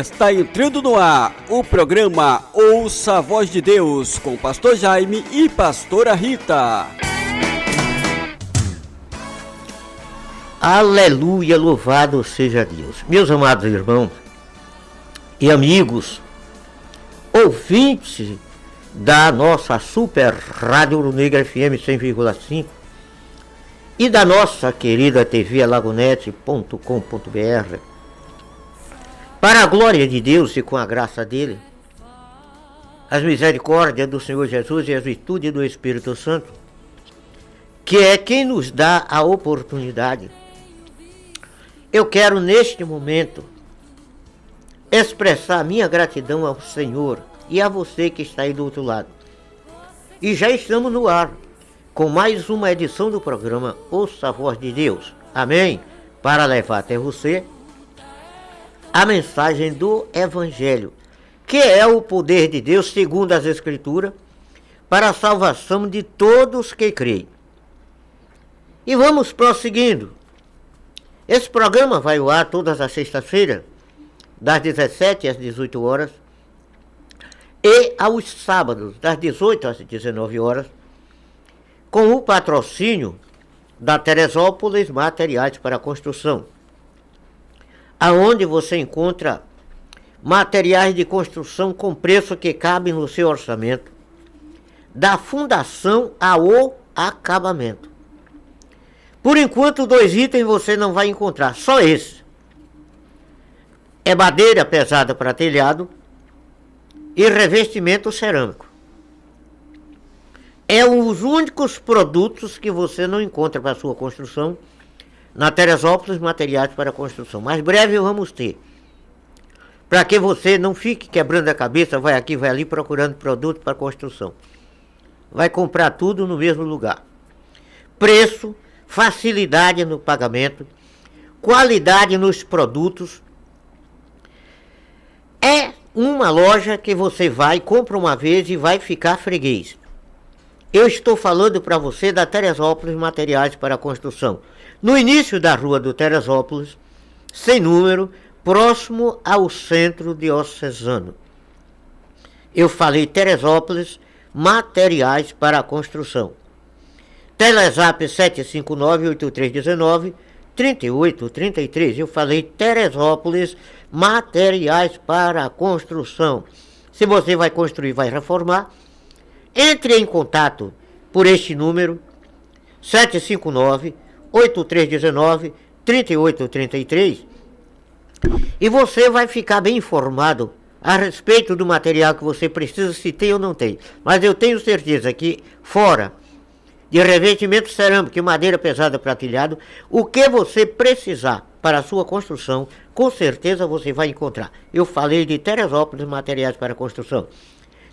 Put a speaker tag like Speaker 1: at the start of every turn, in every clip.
Speaker 1: Está entrando no ar o programa Ouça a Voz de Deus com Pastor Jaime e Pastora Rita.
Speaker 2: Aleluia, louvado seja Deus. Meus amados irmãos e amigos, ouvintes da nossa super Rádio Ouro Negro FM 100,5 e da nossa querida TV alagonete.com.br, para a glória de Deus e com a graça dele, as misericórdias do Senhor Jesus e as virtudes do Espírito Santo, que é quem nos dá a oportunidade, eu quero neste momento expressar minha gratidão ao Senhor e a você que está aí do outro lado. E já estamos no ar com mais uma edição do programa Ouça a Voz de Deus. Amém? Para levar até você a mensagem do Evangelho, que é o poder de Deus, segundo as Escrituras, para a salvação de todos que creem. E vamos prosseguindo. Esse programa vai ao ar todas as sextas-feiras, das 17 às 18 horas, e aos sábados, das 18 às 19 horas, com o patrocínio da Teresópolis Materiais para Construção, aonde você encontra materiais de construção com preço que cabe no seu orçamento, da fundação ao acabamento. Por enquanto, 2 itens você não vai encontrar, só esse. É madeira pesada para telhado e revestimento cerâmico. É os únicos produtos que você não encontra para a sua construção na Teresópolis Materiais para Construção. Mas breve vamos ter. Para que você não fique quebrando a cabeça, vai aqui, vai ali procurando produto para construção. Vai comprar tudo no mesmo lugar. Preço, facilidade no pagamento, qualidade nos produtos. É uma loja que você vai, compra uma vez e vai ficar freguês. Eu estou falando para você da Teresópolis Materiais para Construção, no início da rua do Teresópolis, sem número, próximo ao centro diocesano. Eu falei Teresópolis Materiais para Construção. Telezap 759-8319-3833. Eu falei Teresópolis Materiais para Construção. Se você vai construir, vai reformar, entre em contato por este número 759-8319-3833 e você vai ficar bem informado a respeito do material que você precisa, se tem ou não tem. Mas eu tenho certeza que fora de revestimento cerâmico e madeira pesada para telhado, o que você precisar para a sua construção, com certeza você vai encontrar. Eu falei de Teresópolis Materiais para Construção.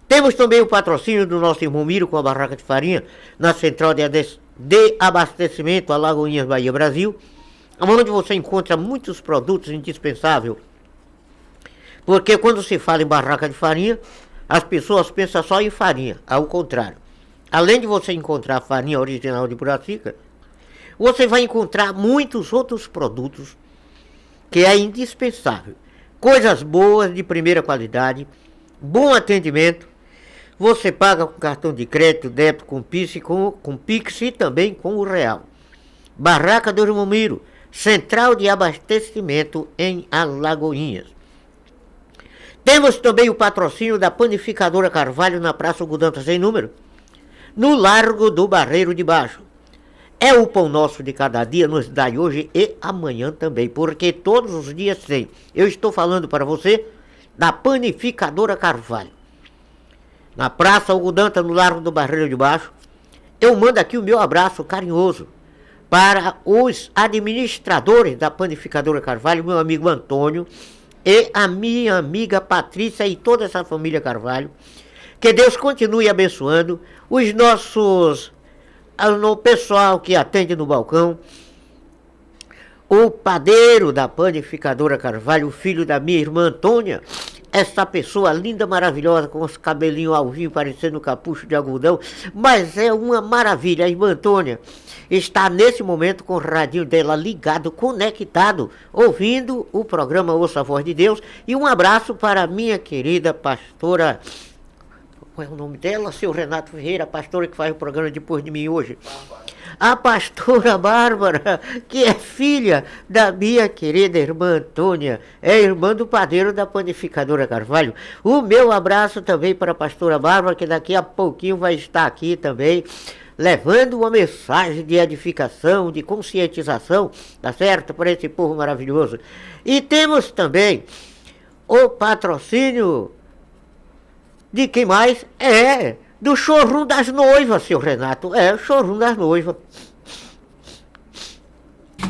Speaker 2: Temos também o patrocínio do nosso irmão Miro com a barraca de farinha na central de abastecimento Alagoinhas, Bahia, Brasil, onde você encontra muitos produtos indispensáveis. Porque quando se fala em barraca de farinha, as pessoas pensam só em farinha, ao contrário. Além de você encontrar farinha original de Buracica, você vai encontrar muitos outros produtos que é indispensável. Coisas boas, de primeira qualidade, bom atendimento. Você paga com cartão de crédito, débito, com Pix e também com o real. Barraca do Irmão Miro, central de abastecimento em Alagoinhas. Temos também o patrocínio da Panificadora Carvalho na Praça Algodanta sem número, no Largo do Barreiro de Baixo. É o pão nosso de cada dia, nos dá hoje e amanhã também, porque todos os dias tem. Eu estou falando para você da Panificadora Carvalho, na Praça Algodanta, no Largo do Barreiro de Baixo. Eu mando aqui o meu abraço carinhoso para os administradores da Panificadora Carvalho, meu amigo Antônio e a minha amiga Patrícia e toda essa família Carvalho. Que Deus continue abençoando os nossos, o pessoal que atende no balcão, o padeiro da Panificadora Carvalho, o filho da minha irmã Antônia, essa pessoa linda, maravilhosa, com os cabelinhos alvinhos, parecendo capucho de algodão, mas é uma maravilha. A irmã Antônia está nesse momento com o radinho dela ligado, conectado, ouvindo o programa Ouça a Voz de Deus. E um abraço para a minha querida pastora, qual é o nome dela? Seu Renato Ferreira, a pastora que faz o programa depois de mim hoje. A pastora Bárbara, que é filha da minha querida irmã Antônia, é irmã do padeiro da panificadora Carvalho. O meu abraço também para a pastora Bárbara, que daqui a pouquinho vai estar aqui também, levando uma mensagem de edificação, de conscientização, tá certo? Para esse povo maravilhoso. E temos também o patrocínio de quem mais? Do showroom das noivas, seu Renato. O showroom das noivas.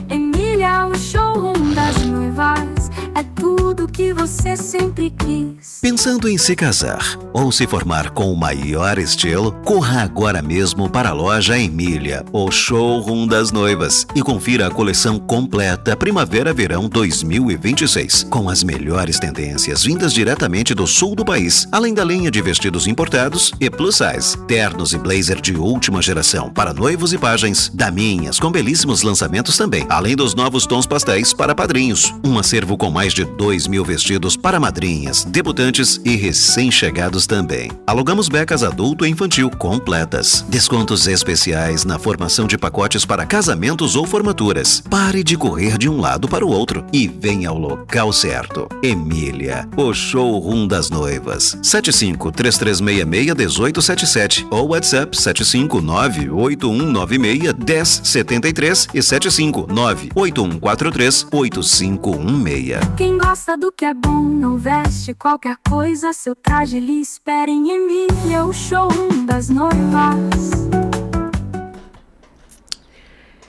Speaker 3: Emília, o showroom das noivas é tudo que você sempre quis.
Speaker 4: Pensando em se casar ou se formar com o maior estilo, corra agora mesmo para a loja Emília, o showroom das noivas, e confira a coleção completa Primavera-Verão 2026, com as melhores tendências vindas diretamente do sul do país, além da linha de vestidos importados e plus size, ternos e blazer de última geração para noivos e pajens, daminhas com belíssimos lançamentos também, além dos novos tons pastéis para padrinhos, um acervo com mais de 2.000 vestidos para madrinhas, debutantes e recém-chegados também. Alugamos becas adulto e infantil completas. Descontos especiais na formação de pacotes para casamentos ou formaturas. Pare de correr de um lado para o outro e venha ao local certo. Emília, o showroom das noivas. 75-3366-1877 ou WhatsApp 759-8196-1073 e 759-8143-8516.
Speaker 3: Quem gosta do que é bom não veste qualquer coisa. Seu traje lhe espera em Emília, o showroom das noivas.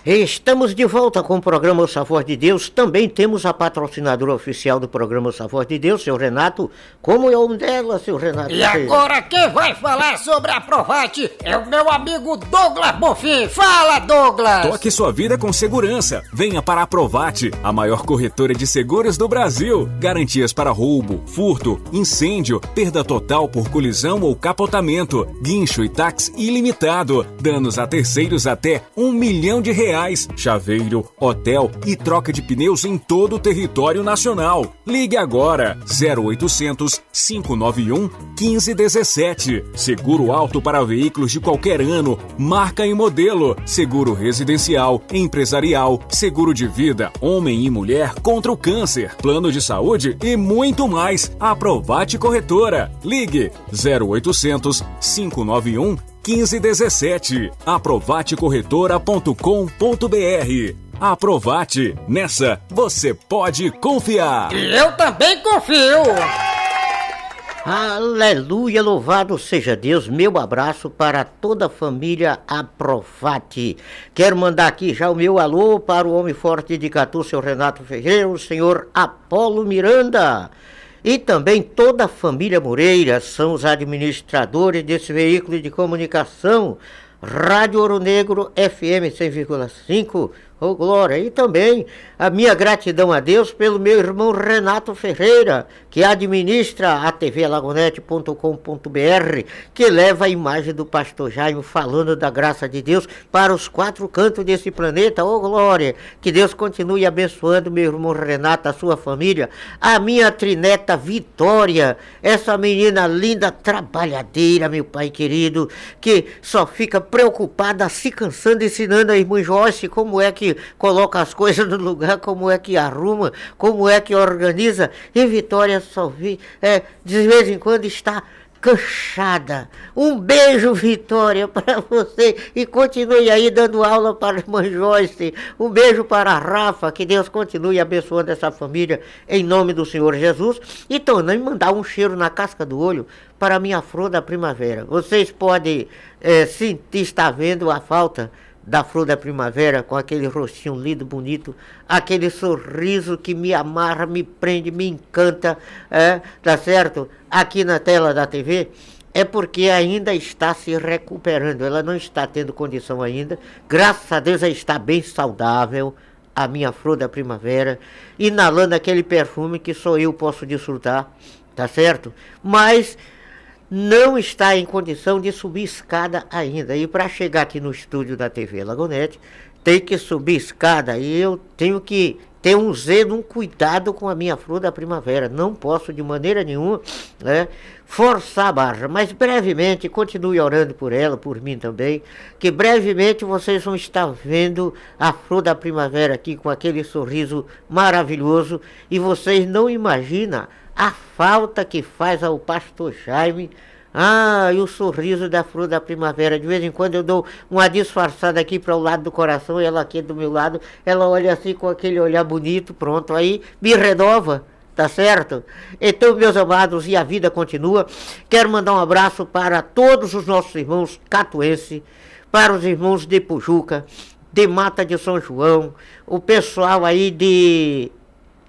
Speaker 2: Estamos de volta com o programa Ouça a Voz de Deus. Também temos a patrocinadora oficial do programa Ouça a Voz de Deus, seu Renato. Como é o nome dela, seu Renato?
Speaker 5: E agora quem vai falar sobre a Provate é o meu amigo Douglas Bonfim. Fala, Douglas!
Speaker 6: Toque sua vida com segurança. Venha para a Provate, a maior corretora de seguros do Brasil. Garantias para roubo, furto, incêndio, perda total por colisão ou capotamento, guincho e táxi ilimitado, danos a terceiros até R$1 milhão, chaveiro, hotel e troca de pneus em todo o território nacional. Ligue agora, 0800 591 1517. Seguro alto para veículos de qualquer ano, marca e modelo. Seguro residencial, empresarial, seguro de vida, homem e mulher contra o câncer, plano de saúde e muito mais. Aprovate Corretora. Ligue 0800 591 1517. Aprovatecorretora.com.br. Aprovate. Nessa você pode confiar.
Speaker 5: E eu também confio.
Speaker 2: Aleluia, louvado seja Deus. Meu abraço para toda a família Aprovate. Quero mandar aqui já o meu alô para o homem forte de Catu, seu Renato Ferreira, o senhor Apolo Miranda. E também toda a família Moreira são os administradores desse veículo de comunicação, Rádio Ouro Negro FM 100,5. Ô glória! E também a minha gratidão a Deus pelo meu irmão Renato Ferreira, que administra a tvalagonete.com.br, que leva a imagem do pastor Jaime falando da graça de Deus para os 4 cantos desse planeta. Ô glória! Que Deus continue abençoando meu irmão Renato, a sua família, a minha trineta Vitória, essa menina linda, trabalhadeira, meu pai querido, que só fica preocupada, se cansando, ensinando a irmã Joyce como é que coloca as coisas no lugar, como é que arruma, como é que organiza. E Vitória só de vez em quando está cansada. Um beijo, Vitória, para você, e continue aí dando aula para a irmã Joyce. Um beijo para a Rafa, que Deus continue abençoando essa família em nome do Senhor Jesus. E também mandar um cheiro na casca do olho para a minha flor da primavera. Vocês podem sentir, estar vendo a falta da flor da primavera, com aquele rostinho lindo, bonito, aquele sorriso que me amarra, me prende, me encanta, tá certo? Aqui na tela da TV, é porque ainda está se recuperando, ela não está tendo condição ainda, graças a Deus ela está bem saudável, a minha flor da primavera, inalando aquele perfume que só eu posso desfrutar, tá certo? Mas não está em condição de subir escada ainda. E para chegar aqui no estúdio da TV Lagonete, tem que subir escada. E eu tenho que ter um zelo, um cuidado com a minha flor da primavera. Não posso de maneira nenhuma, né, forçar a barra. Mas brevemente, continue orando por ela, por mim também, que brevemente vocês vão estar vendo a flor da primavera aqui com aquele sorriso maravilhoso. E vocês não imaginam a falta que faz ao pastor Jaime. E o sorriso da flor da primavera. De vez em quando eu dou uma disfarçada aqui para o lado do coração, e ela aqui do meu lado, ela olha assim com aquele olhar bonito, pronto, aí me renova, tá certo? Então, meus amados, e a vida continua. Quero mandar um abraço para todos os nossos irmãos catuenses, para os irmãos de Pujuca, de Mata de São João, o pessoal aí de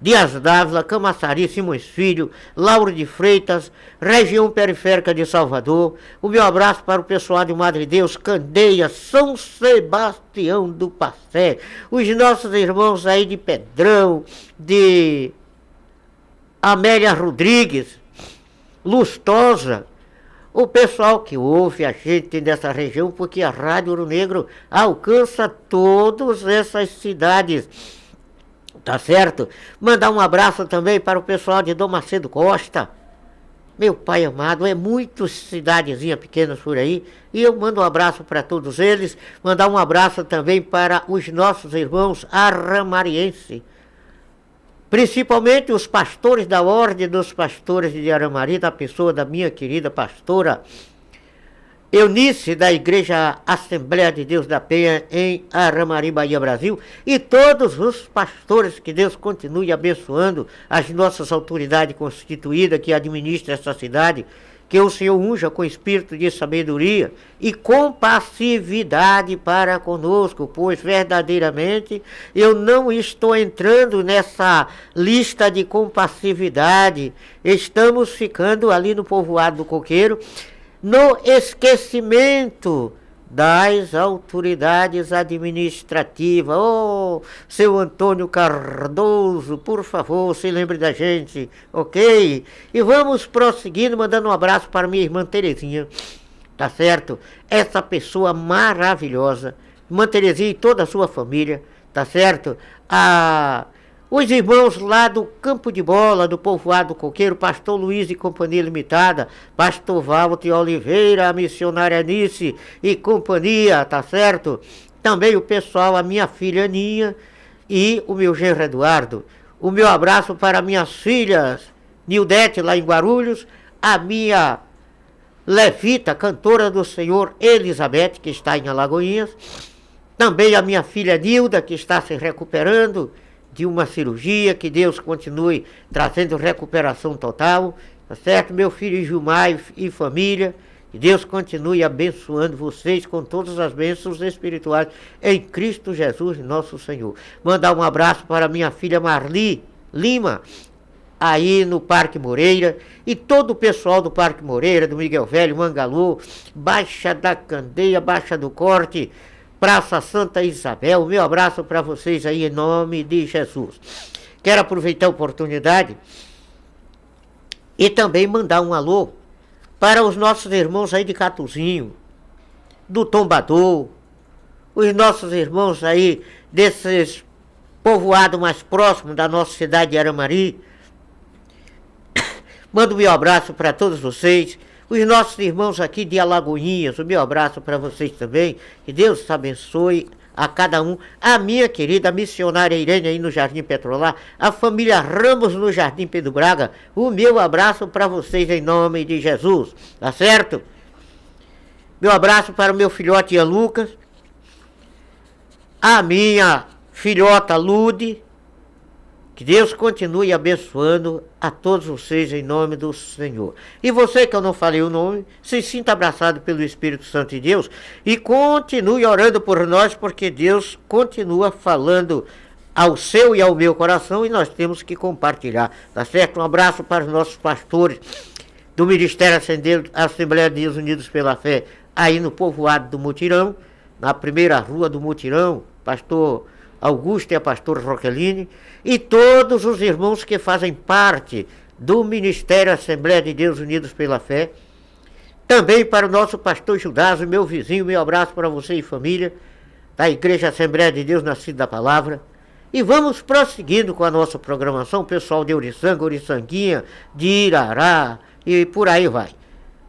Speaker 2: Dias Dávila, Camaçari, Simões Filho, Lauro de Freitas, região periférica de Salvador. O meu abraço para o pessoal de Madre Deus, Candeias, São Sebastião do Passé, os nossos irmãos aí de Pedrão, de Amélia Rodrigues, Lustosa, o pessoal que ouve a gente dessa região, porque a Rádio Ouro Negro alcança todas essas cidades. Tá certo? Mandar um abraço também para o pessoal de Dom Macedo Costa. Meu pai amado, é muitas cidadezinhas pequenas por aí. E eu mando um abraço para todos eles. Mandar um abraço também para os nossos irmãos aramarienses. Principalmente os pastores da Ordem dos Pastores de Aramari, da pessoa da minha querida pastora Eunice, da Igreja Assembleia de Deus da Penha, em Aramari, Bahia, Brasil, e todos os pastores, que Deus continue abençoando as nossas autoridades constituídas que administram essa cidade, que o Senhor unja com espírito de sabedoria e compassividade para conosco, pois verdadeiramente eu não estou entrando nessa lista de compassividade. Estamos ficando ali no povoado do Coqueiro, no esquecimento das autoridades administrativas. Seu Antônio Cardoso, por favor, se lembre da gente, ok? E vamos prosseguindo, mandando um abraço para minha irmã Terezinha, tá certo? Essa pessoa maravilhosa, irmã Terezinha e toda a sua família, tá certo? Os irmãos lá do Campo de Bola, do povoado Coqueiro, Pastor Luiz e Companhia Limitada, Pastor Walter Oliveira, a missionária Anice e companhia, tá certo? Também o pessoal, a minha filha Aninha e o meu genro Eduardo. O meu abraço para minhas filhas, Nildete lá em Guarulhos, a minha Levita, cantora do Senhor, Elizabeth, que está em Alagoinhas. Também a minha filha Nilda, que está se recuperando de uma cirurgia, que Deus continue trazendo recuperação total, tá certo? Meu filho Gilmar e família, que Deus continue abençoando vocês com todas as bênçãos espirituais em Cristo Jesus, nosso Senhor. Mandar um abraço para minha filha Marli Lima, aí no Parque Moreira, e todo o pessoal do Parque Moreira, do Miguel Velho, Mangalô, Baixa da Candeia, Baixa do Corte, Praça Santa Isabel. Meu abraço para vocês aí em nome de Jesus. Quero aproveitar a oportunidade e também mandar um alô para os nossos irmãos aí de Catuzinho, do Tombador, os nossos irmãos aí desses povoados mais próximos da nossa cidade de Aramari. Mando meu abraço para todos vocês. Os nossos irmãos aqui de Alagoinhas, o meu abraço para vocês também. Que Deus abençoe a cada um. A minha querida missionária Irene aí no Jardim Petrolar. A família Ramos no Jardim Pedro Braga. O meu abraço para vocês em nome de Jesus. Tá certo? Meu abraço para o meu filhote Ian Lucas. A minha filhota Lude. Que Deus continue abençoando a todos vocês em nome do Senhor. E você que eu não falei o nome, se sinta abraçado pelo Espírito Santo de Deus e continue orando por nós, porque Deus continua falando ao seu e ao meu coração e nós temos que compartilhar, tá certo? Um abraço para os nossos pastores do Ministério Assembleia de Deus Unidos pela Fé, aí no povoado do Mutirão, na primeira rua do Mutirão, pastor Augusto e a pastora Roqueline, e todos os irmãos que fazem parte do Ministério Assembleia de Deus Unidos pela Fé. Também para o nosso pastor Judas, meu vizinho, meu abraço para você e família, da Igreja Assembleia de Deus Nascido da Palavra. E vamos prosseguindo com a nossa programação, pessoal de Oriçanga, Oriçanguinha, de Irará e por aí vai.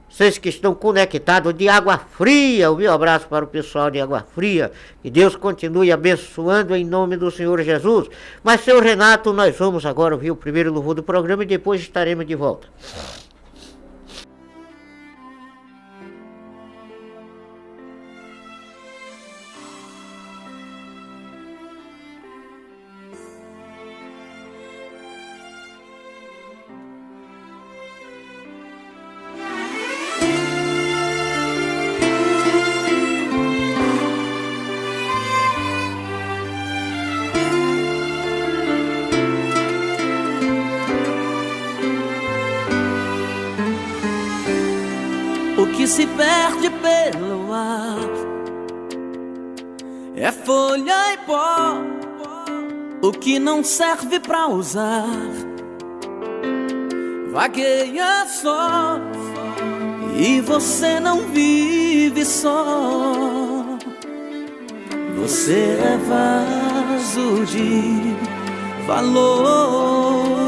Speaker 2: Vocês que estão conectados de Água Fria, o meu abraço para o pessoal de Água Fria. Que Deus continue abençoando em nome do Senhor Jesus. Mas, seu Renato, nós vamos agora ouvir o primeiro louvor do programa e depois estaremos de volta.
Speaker 7: O que se perde pelo ar é folha e pó, o que não serve pra usar vagueia só, e você não vive só. Você é vaso de valor.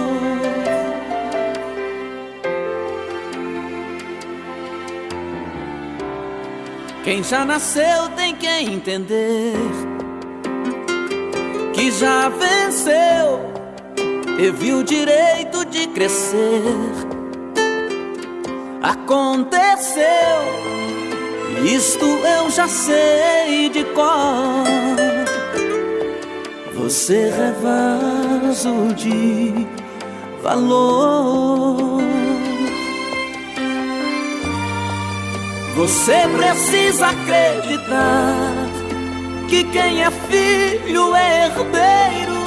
Speaker 7: Quem já nasceu tem que entender que já venceu, teve o direito de crescer. Aconteceu, isto eu já sei de cor. Você é vaso de valor. Você precisa acreditar que quem é filho é herdeiro,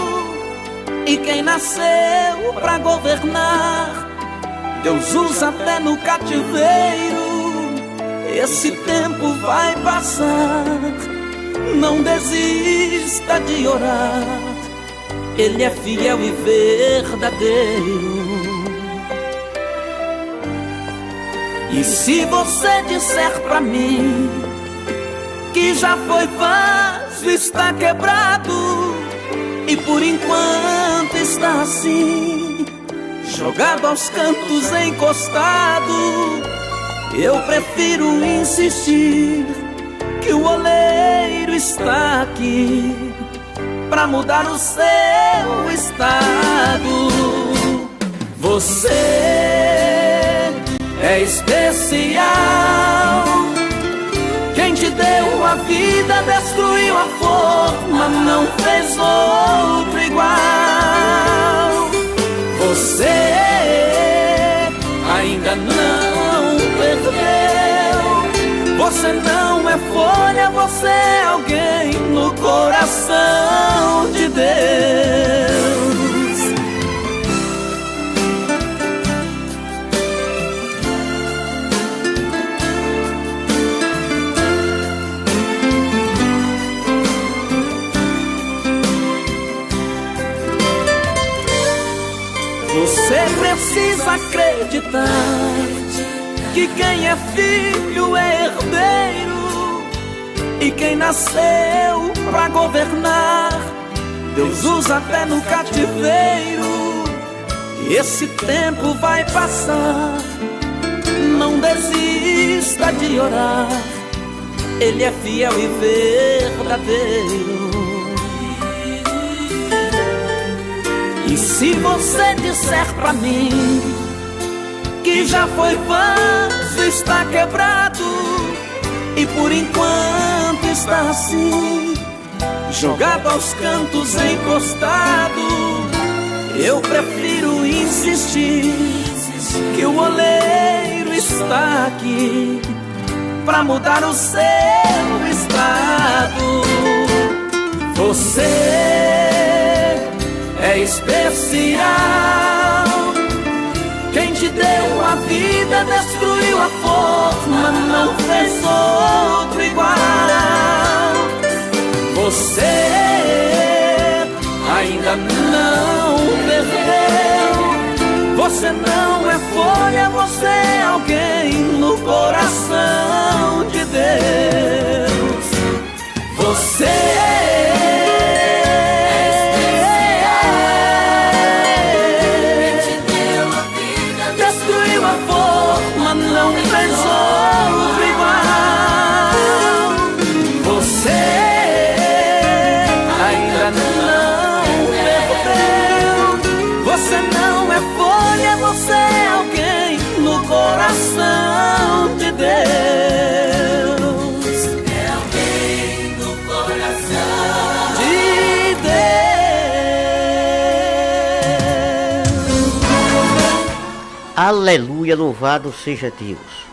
Speaker 7: e quem nasceu pra governar Deus usa até no cativeiro. Esse tempo vai passar, não desista de orar, Ele é fiel e verdadeiro. E se você disser pra mim que já foi vaso, está quebrado, e por enquanto está assim, jogado aos cantos, encostado, eu prefiro insistir que o oleiro está aqui pra mudar o seu estado. Você é especial. Quem te deu a vida destruiu a forma, não fez outro igual. Você ainda não perdeu. Você não é folha, você é alguém no coração de Deus. Você precisa acreditar que quem é filho é herdeiro, e quem nasceu pra governar Deus usa até no cativeiro. Esse tempo vai passar, não desista de orar, Ele é fiel e verdadeiro. E se você disser pra mim que já foi vaso, está quebrado, e por enquanto está assim, jogado aos cantos, encostado, eu prefiro insistir que o oleiro está aqui pra mudar o seu estado. Você é especial. Quem te deu a vida destruiu a forma, não fez outro igual. Você ainda não perdeu. Você não é folha, você é alguém no coração de Deus. Você destruiu a forma, não fez outro igual. Você ainda não perdeu. Você não é folha, você é alguém no coração de Deus. É alguém no coração de Deus.
Speaker 2: Aleluia, louvado seja Deus.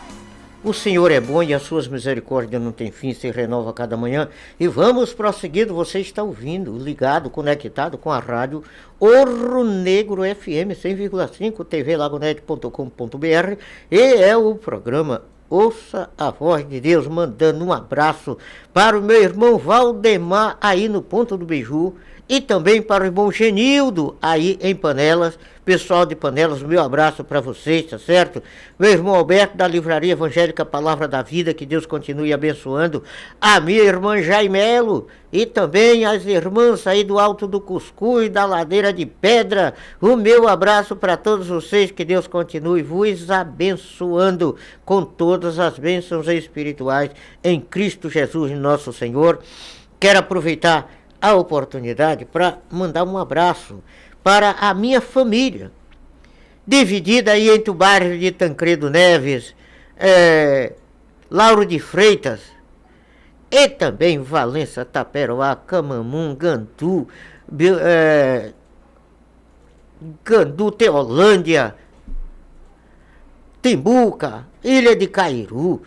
Speaker 2: O Senhor é bom e as suas misericórdias não têm fim, se renova a cada manhã. E vamos prosseguindo, você está ouvindo, ligado, conectado com a rádio Ouro Negro FM 100,5, tvlagonet.com.br, e é o programa Ouça a Voz de Deus, mandando um abraço para o meu irmão Valdemar, aí no Ponto do Beiju, e também para o irmão Genildo, aí em Panelas. Pessoal de Panelas, meu abraço para vocês, tá certo? Meu irmão Alberto, da Livraria Evangélica Palavra da Vida, que Deus continue abençoando. A minha irmã Jaimelo, e também as irmãs aí do Alto do Cuscuz, da Ladeira de Pedra. O meu abraço para todos vocês, que Deus continue vos abençoando com todas as bênçãos espirituais em Cristo Jesus, nosso Senhor. Quero aproveitar a oportunidade para mandar um abraço para a minha família, dividida aí entre o bairro de Tancredo Neves, Lauro de Freitas, e também Valença, Taperoá, Camamum, Gandu, Teolândia, Timbuca, Ilha de Cairu.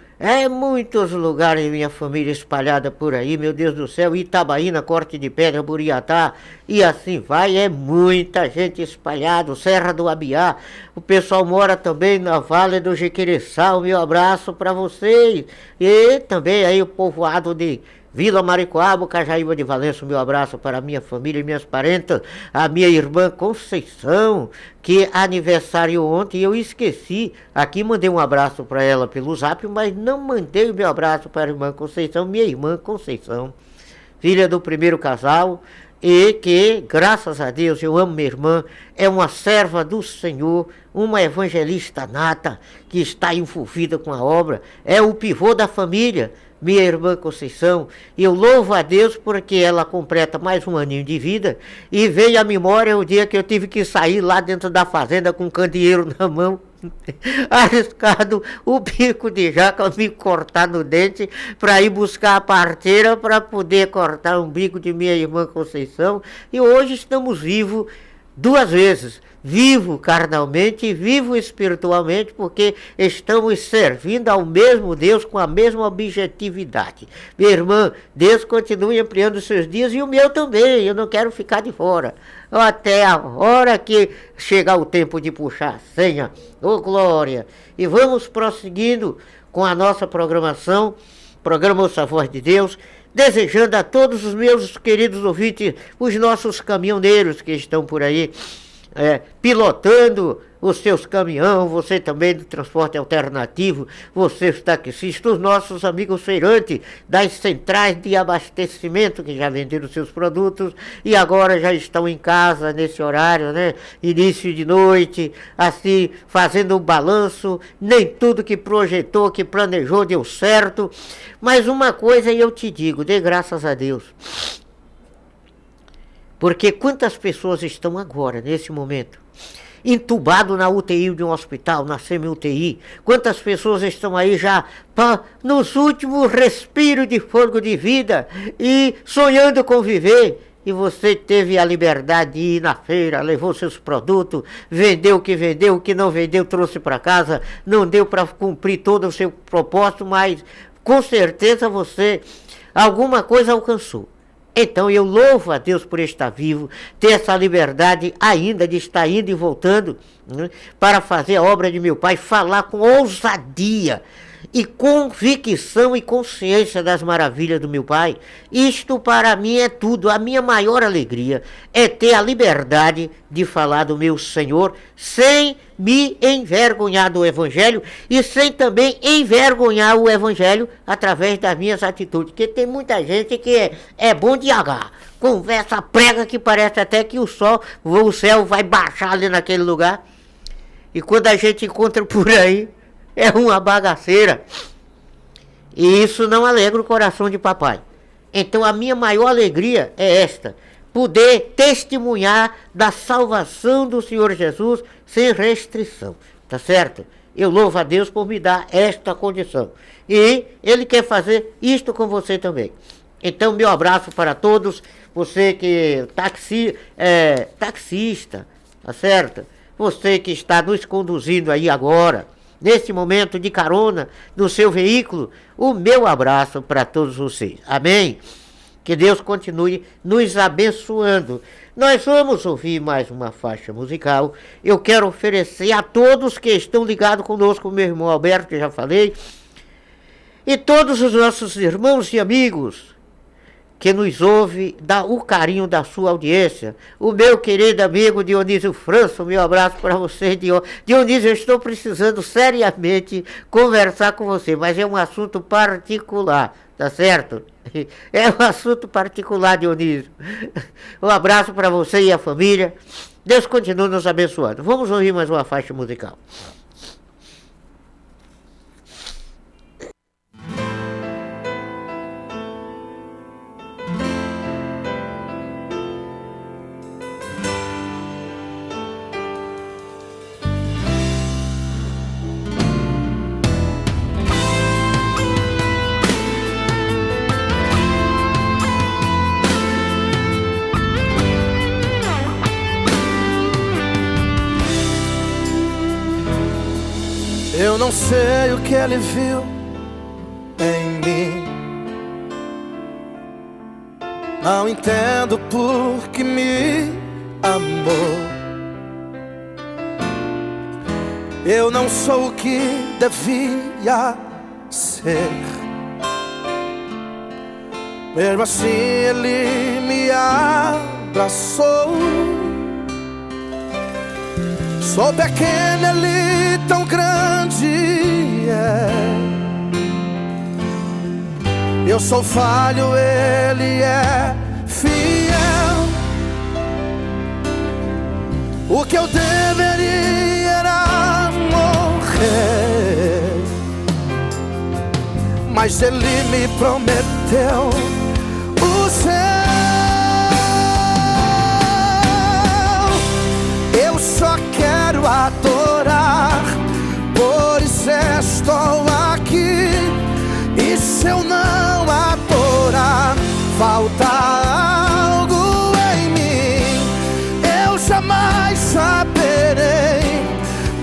Speaker 2: Muitos lugares, minha família espalhada por aí, meu Deus do céu, Itabaína, Corte de Pedra, Buriatá, e assim vai, é muita gente espalhada, Serra do Abiá, o pessoal mora também na Vale do Jequireçá, o meu abraço para vocês, e também aí o povoado de Vila Maricoabo, Cajaíba de Valença, o meu abraço para a minha família e minhas parentas, a minha irmã Conceição, que aniversariou ontem, e eu esqueci, aqui mandei um abraço para ela pelo zap, mas não mandei o meu abraço para a irmã Conceição, minha irmã Conceição, filha do primeiro casal, e que, graças a Deus, eu amo minha irmã, é uma serva do Senhor, uma evangelista nata, que está envolvida com a obra, é o pivô da família, minha irmã Conceição, e eu louvo a Deus porque ela completa mais um aninho de vida, e veio à memória o dia que eu tive que sair lá dentro da fazenda com um candeeiro na mão, arriscado o bico de jaca, me cortar no dente, para ir buscar a parteira para poder cortar o bico de minha irmã Conceição, e hoje estamos vivos duas vezes, vivo carnalmente e vivo espiritualmente, porque estamos servindo ao mesmo Deus com a mesma objetividade. Minha irmã, Deus continue ampliando os seus dias e o meu também, eu não quero ficar de fora. Até a hora que chegar o tempo de puxar a senha, ô glória! E vamos prosseguindo com a nossa programação, programa Ouça a Voz de Deus, desejando a todos os meus queridos ouvintes, os nossos caminhoneiros que estão por aí, pilotando os seus caminhões, você também do transporte alternativo, vocês taxistas, os nossos amigos feirantes das centrais de abastecimento que já venderam seus produtos e agora já estão em casa nesse horário, né? Início de noite, assim, fazendo um balanço, nem tudo que projetou, que planejou deu certo, mas uma coisa eu te digo, dê graças a Deus. Porque quantas pessoas estão agora, nesse momento, entubado na UTI de um hospital, na semi-UTI? Quantas pessoas estão aí já nos últimos respiros de fôlego de vida e sonhando com viver? E você teve a liberdade de ir na feira, levou seus produtos, vendeu, o que não vendeu trouxe para casa, não deu para cumprir todo o seu propósito, mas com certeza você alguma coisa alcançou. Então eu louvo a Deus por estar vivo, ter essa liberdade ainda de estar indo e voltando, né, para fazer a obra de meu Pai, falar com ousadia e convicção e consciência das maravilhas do meu Pai, isto para mim é tudo. A minha maior alegria é ter a liberdade de falar do meu Senhor sem me envergonhar do Evangelho e sem também envergonhar o Evangelho através das minhas atitudes. Porque tem muita gente que é bom de agarrar, conversa, prega que parece até que o céu vai baixar ali naquele lugar. E quando a gente encontra por aí, é uma bagaceira. E isso não alegra o coração de papai. Então a minha maior alegria é esta: poder testemunhar da salvação do Senhor Jesus sem restrição. Tá certo? Eu louvo a Deus por me dar esta condição. E Ele quer fazer isto com você também. Então meu abraço para todos. Você que taxista, tá certo? Você que está nos conduzindo aí agora, nesse momento de carona no seu veículo, o meu abraço para todos vocês. Amém? Que Deus continue nos abençoando. Nós vamos ouvir mais uma faixa musical. Eu quero oferecer a todos que estão ligados conosco, meu irmão Alberto, que já falei, e todos os nossos irmãos e amigos que nos ouve, dá o carinho da sua audiência. O meu querido amigo Dionísio França, meu abraço para você, Dionísio. Eu estou precisando seriamente conversar com você, mas é um assunto particular, tá certo? É um assunto particular, Dionísio. Um abraço para você e a família. Deus continue nos abençoando. Vamos ouvir mais uma faixa musical.
Speaker 8: Eu não sei o que ele viu em mim, não entendo por que me amou. Eu não sou o que devia ser, mesmo assim ele me abraçou. Sou pequeno, ele tão grande é. Eu sou falho, ele é fiel. O que eu deveria era morrer, mas ele me prometeu o céu. Eu só quero adorar, por isso estou aqui. E se eu não adorar, falta algo em mim. Eu jamais saberei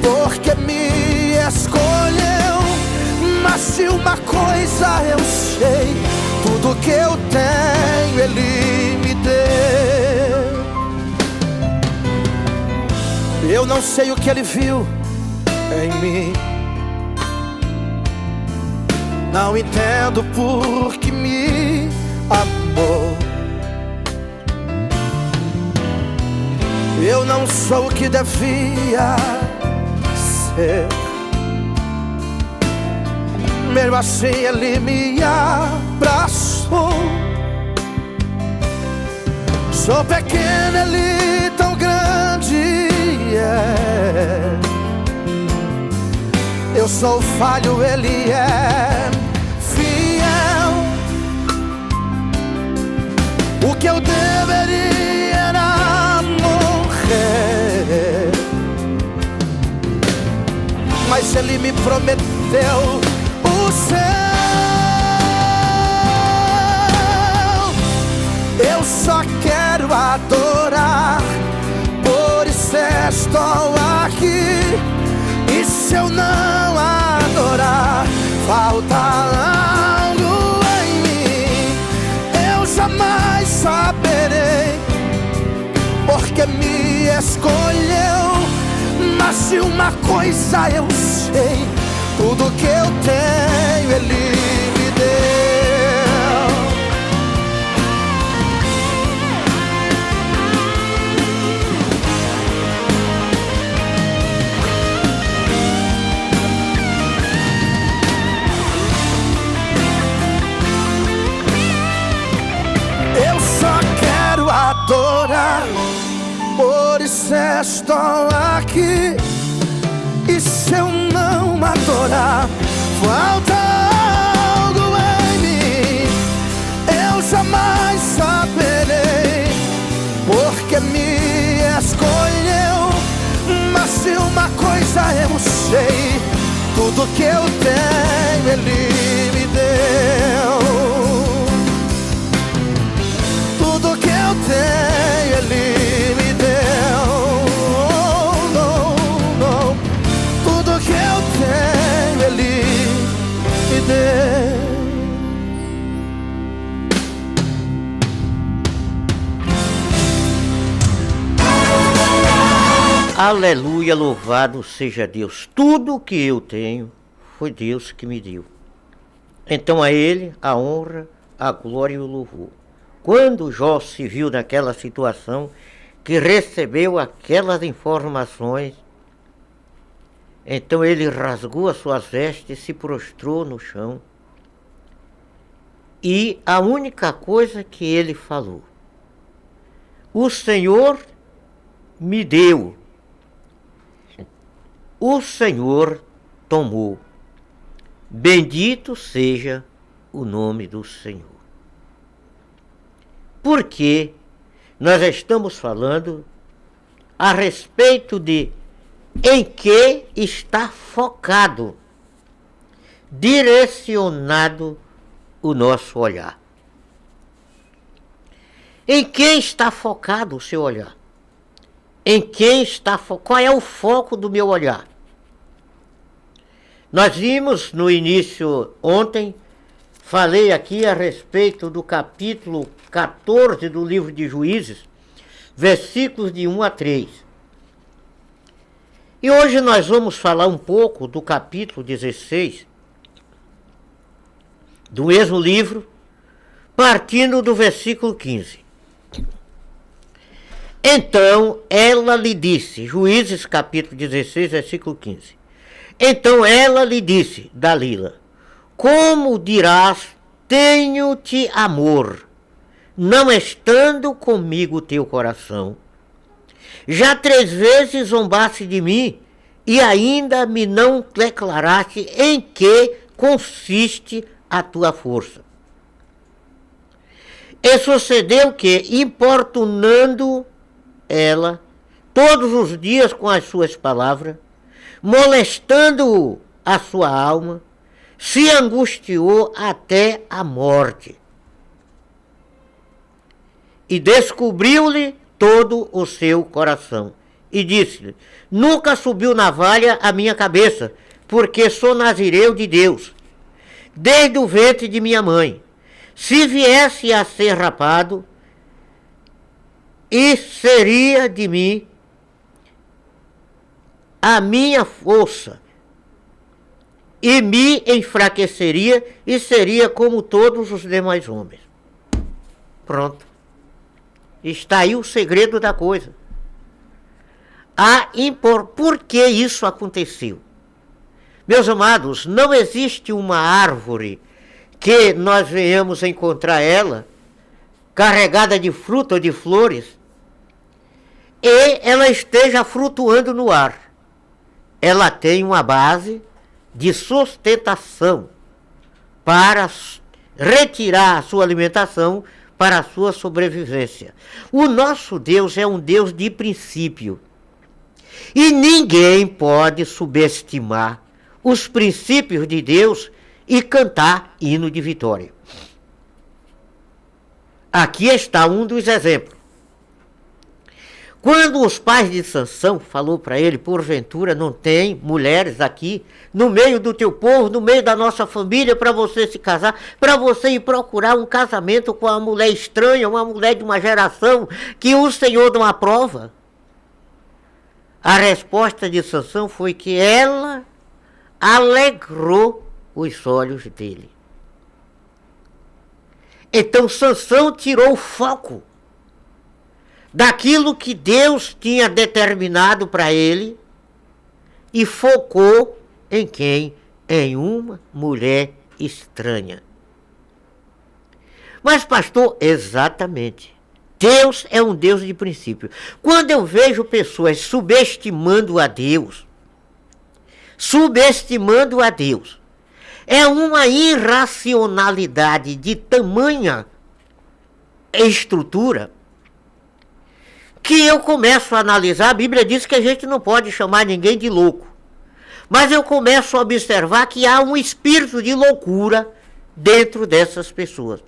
Speaker 8: porque me escolheu. Mas de uma coisa eu sei, tudo que eu tenho ele me deu. Eu não sei o que ele viu em mim, não entendo por que me amou. Eu não sou o que devia ser, mesmo assim ele me abraçou. Sou pequeno, ele tão grande é. Eu sou falho, ele é fiel. O que eu deveria era morrer, mas ele me prometeu o céu. Eu só quero adorar, por isso estou aqui. E se eu não adorar, falta algo em mim. Eu jamais saberei porque me escolheu. Mas de uma coisa eu sei, Tudo que eu tenho Ele me deu. Eu só quero adorar, por isso estou aqui. E se eu não adorar, falta algo em mim. Eu jamais saberei porque me escolheu. Mas se uma coisa eu sei, tudo que eu tenho Ele me deu. Tudo que eu tenho Ele me deu. Tudo que eu tenho Ele me deu.
Speaker 2: Aleluia, louvado seja Deus. Tudo que eu tenho foi Deus que me deu. Então a Ele a honra, a glória e o louvor. Quando Jó se viu naquela situação, que recebeu aquelas informações, então ele rasgou as suas vestes, se prostrou no chão. E a única coisa que ele falou: o Senhor me deu, o Senhor tomou. Bendito seja o nome do Senhor. Porque nós estamos falando a respeito de em que está focado, direcionado o nosso olhar. Em quem está focado o seu olhar? Em quem está focado? Qual é o foco do meu olhar? Nós vimos no início ontem, falei aqui a respeito do capítulo 14 do livro de Juízes, versículos de 1 a 3. E hoje nós vamos falar um pouco do capítulo 16, do mesmo livro, partindo do versículo 15. Então ela lhe disse, Juízes capítulo 16, versículo 15. Então ela lhe disse, Dalila, como dirás, tenho-te amor, não estando comigo teu coração? Já 3 vezes zombaste de mim, e ainda me não declaraste em que consiste a tua força. E sucedeu que, importunando ela todos os dias com as suas palavras, molestando a sua alma, se angustiou até a morte. E descobriu-lhe todo o seu coração. E disse-lhe, nunca subiu navalha a minha cabeça, porque sou nazireu de Deus, desde o ventre de minha mãe. Se viesse a ser rapado, e seria de mim a minha força, e me enfraqueceria, e seria como todos os demais homens. Pronto. Está aí o segredo da coisa. Por que isso aconteceu? Meus amados, não existe uma árvore que nós venhamos encontrar ela carregada de fruta ou de flores e ela esteja flutuando no ar. Ela tem uma base de sustentação para retirar a sua alimentação para a sua sobrevivência. O nosso Deus é um Deus de princípio. E ninguém pode subestimar os princípios de Deus e cantar hino de vitória. Aqui está um dos exemplos. Quando os pais de Sansão falou para ele, porventura não tem mulheres aqui no meio do teu povo, no meio da nossa família, para você se casar, para você ir procurar um casamento com uma mulher estranha, uma mulher de uma geração que o Senhor não aprova? A resposta de Sansão foi que ela alegrou os olhos dele. Então Sansão tirou o foco daquilo que Deus tinha determinado para ele e focou em quem? Em uma mulher estranha. Mas pastor, exatamente. Deus é um Deus de princípio. Quando eu vejo pessoas subestimando a Deus, é uma irracionalidade de tamanha estrutura que eu começo a analisar. A Bíblia diz que a gente não pode chamar ninguém de louco. Mas eu começo a observar que há um espírito de loucura dentro dessas pessoas.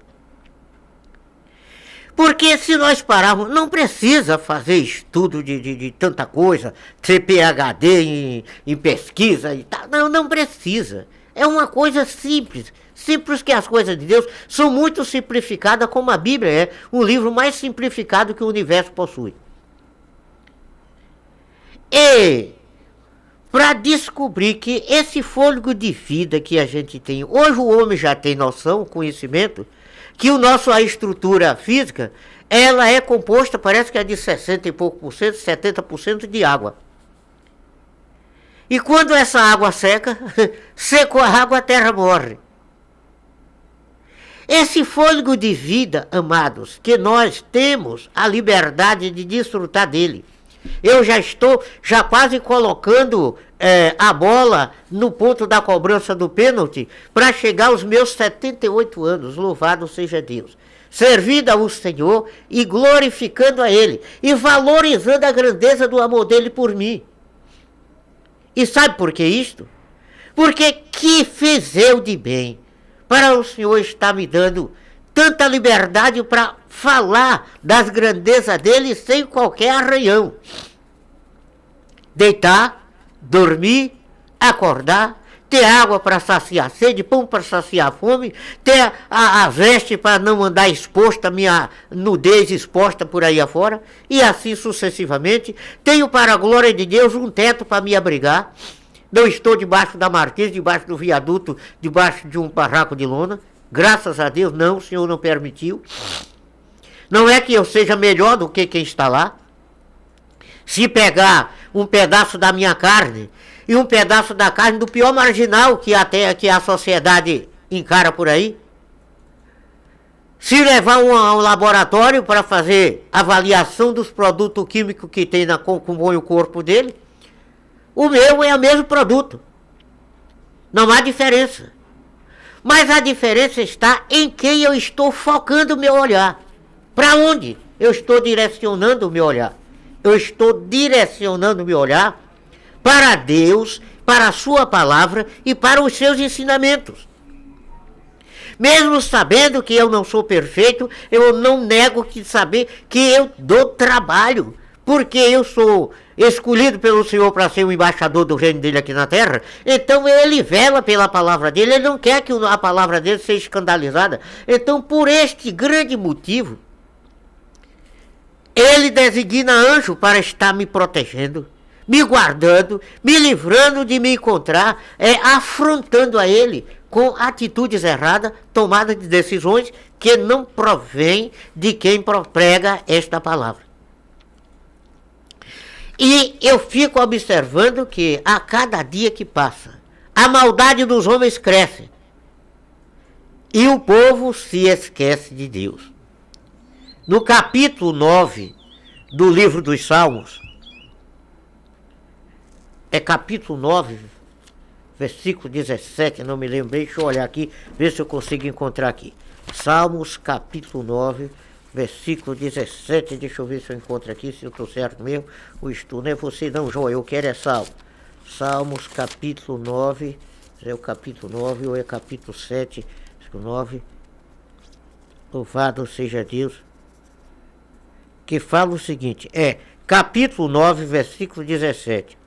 Speaker 2: Porque se nós pararmos, não precisa fazer estudo de tanta coisa, ser PhD em pesquisa e tal. Não precisa. É uma coisa simples. Simples que as coisas de Deus são muito simplificadas, como a Bíblia é o livro mais simplificado que o universo possui. E para descobrir que esse fôlego de vida que a gente tem, hoje o homem já tem noção, conhecimento, que a estrutura física, ela é composta, parece que é de 60 e pouco por cento, 70% de água. E quando essa água seca, secou a água, a terra morre. Esse fôlego de vida, amados, que nós temos a liberdade de desfrutar dele. Eu já estou quase colocando a bola no ponto da cobrança do pênalti para chegar aos meus 78 anos, louvado seja Deus. Servindo ao Senhor e glorificando a Ele e valorizando a grandeza do amor dele por mim. E sabe por que isto? Porque que fiz eu de bem para o Senhor estar me dando tanta liberdade para falar das grandezas dele sem qualquer arranhão. Deitar, dormir, acordar, ter água para saciar a sede, pão para saciar a fome, ter a veste para não andar exposta, minha nudez exposta por aí afora, e assim sucessivamente. Tenho, para a glória de Deus, um teto para me abrigar. Não estou debaixo da marquise, debaixo do viaduto, debaixo de um barraco de lona. Graças a Deus, não, o Senhor não permitiu. Não é que eu seja melhor do que quem está lá. Se pegar um pedaço da minha carne e um pedaço da carne do pior marginal que a sociedade encara por aí, se levar ao laboratório para fazer avaliação dos produtos químicos que tem compõe o corpo dele, o meu é o mesmo produto. Não há diferença. Mas a diferença está em quem eu estou focando o meu olhar. Para onde eu estou direcionando o meu olhar? Eu estou direcionando o meu olhar para Deus, para a sua palavra e para os seus ensinamentos. Mesmo sabendo que eu não sou perfeito, eu não nego saber que eu dou trabalho, porque eu sou escolhido pelo Senhor para ser o embaixador do reino dele aqui na terra. Então ele vela pela palavra dele, ele não quer que a palavra dele seja escandalizada. Então, por este grande motivo, ele designa anjo para estar me protegendo, me guardando, me livrando de me encontrar, afrontando a ele com atitudes erradas, tomada de decisões que não provém de quem prega esta palavra. E eu fico observando que a cada dia que passa, a maldade dos homens cresce e o povo se esquece de Deus. No capítulo 9 do livro dos Salmos, capítulo 9, versículo 17, não me lembrei, deixa eu olhar aqui, ver se eu consigo encontrar aqui. Salmos, capítulo 9, versículo 17, deixa eu ver se eu encontro aqui, se eu estou certo mesmo. O estudo não é você não, João, eu quero Salmo. Salmos, capítulo 9, é o capítulo 9 ou é capítulo 7, 9, louvado seja Deus, que fala o seguinte, capítulo 9, versículo 17.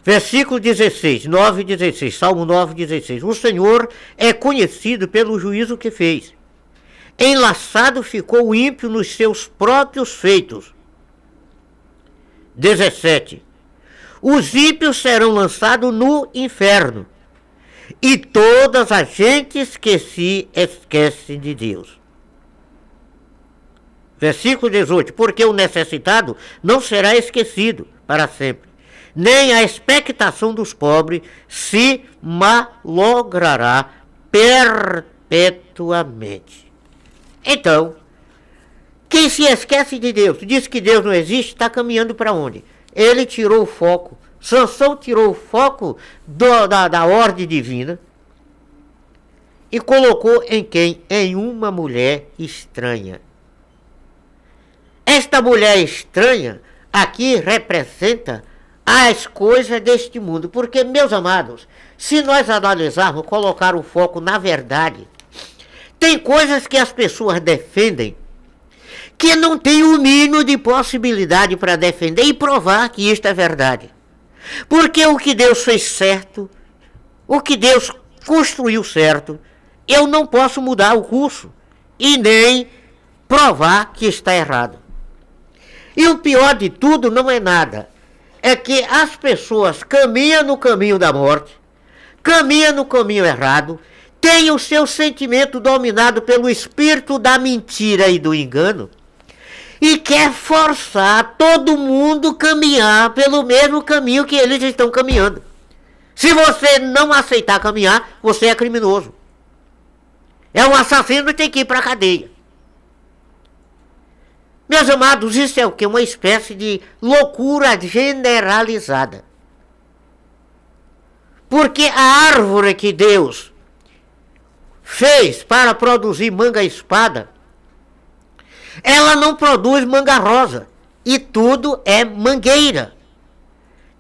Speaker 2: Versículo 16, 9 e 16, Salmo 9, 16. O Senhor é conhecido pelo juízo que fez. Enlaçado ficou o ímpio nos seus próprios feitos. 17. os ímpios serão lançados no inferno, e todas as gentes que se esquecem de Deus. Versículo 18, porque o necessitado não será esquecido para sempre, nem a expectação dos pobres se malogrará perpetuamente. Então, quem se esquece de Deus, diz que Deus não existe, está caminhando para onde? Ele tirou o foco, Sansão tirou o foco da ordem divina e colocou em quem? Em uma mulher estranha. Esta mulher estranha aqui representa as coisas deste mundo, porque, meus amados, se nós analisarmos, colocar o foco na verdade, tem coisas que as pessoas defendem que não tem o mínimo de possibilidade para defender e provar que isto é verdade. Porque o que Deus fez certo, o que Deus construiu certo, eu não posso mudar o curso e nem provar que está errado. E o pior de tudo não é nada, é que as pessoas caminham no caminho da morte, caminham no caminho errado, têm o seu sentimento dominado pelo espírito da mentira e do engano, e quer forçar todo mundo a caminhar pelo mesmo caminho que eles estão caminhando. Se você não aceitar caminhar, você é criminoso. É um assassino e tem que ir para a cadeia. Meus amados, isso é o que? Uma espécie de loucura generalizada. Porque a árvore que Deus fez para produzir manga-espada, ela não produz manga rosa, e tudo é mangueira.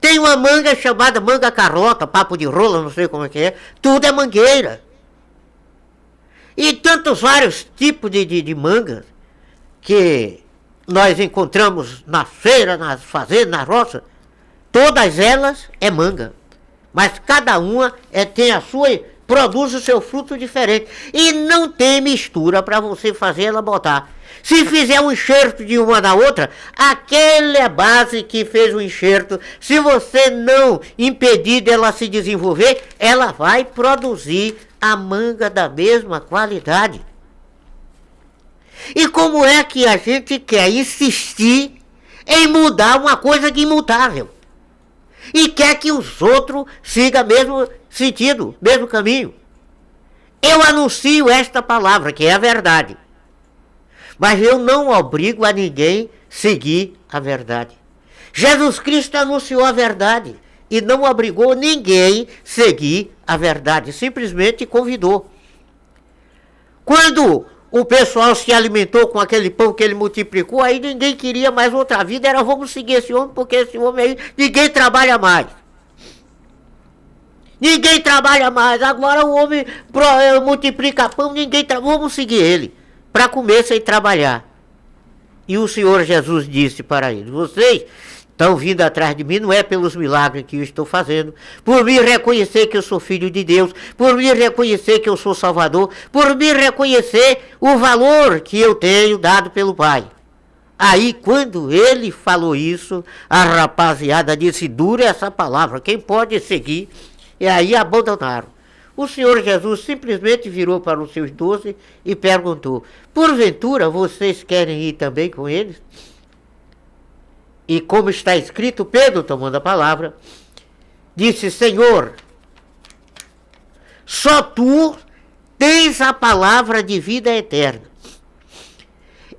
Speaker 2: Tem uma manga chamada manga carlota, papo de rola, não sei como é, tudo é mangueira. E tantos vários tipos de mangas que nós encontramos na feira, nas fazendas, na roça, todas elas é manga. Mas cada uma tem a sua, produz o seu fruto diferente. E não tem mistura para você fazer ela botar. Se fizer um enxerto de uma na outra, aquela base que fez o enxerto, se você não impedir dela se desenvolver, ela vai produzir a manga da mesma qualidade. E como é que a gente quer insistir em mudar uma coisa que é imutável? E quer que os outros sigam mesmo sentido, mesmo caminho? Eu anuncio esta palavra, que é a verdade. Mas eu não obrigo a ninguém seguir a verdade. Jesus Cristo anunciou a verdade e não obrigou ninguém a seguir a verdade, simplesmente convidou. Quando o pessoal se alimentou com aquele pão que ele multiplicou, aí ninguém queria mais outra vida, era vamos seguir esse homem, porque esse homem aí, ninguém trabalha mais. Ninguém trabalha mais, agora o homem multiplica pão, vamos seguir ele, para comer sem trabalhar. E o Senhor Jesus disse para eles, vocês estão vindo atrás de mim, não é pelos milagres que eu estou fazendo, por me reconhecer que eu sou filho de Deus, por me reconhecer que eu sou Salvador, por me reconhecer o valor que eu tenho dado pelo Pai. Aí, quando ele falou isso, a rapaziada disse, dura essa palavra, quem pode seguir? E aí abandonaram. O Senhor Jesus simplesmente virou para os seus 12 e perguntou, porventura vocês querem ir também com eles? E como está escrito, Pedro, tomando a palavra, disse, Senhor, só tu tens a palavra de vida eterna.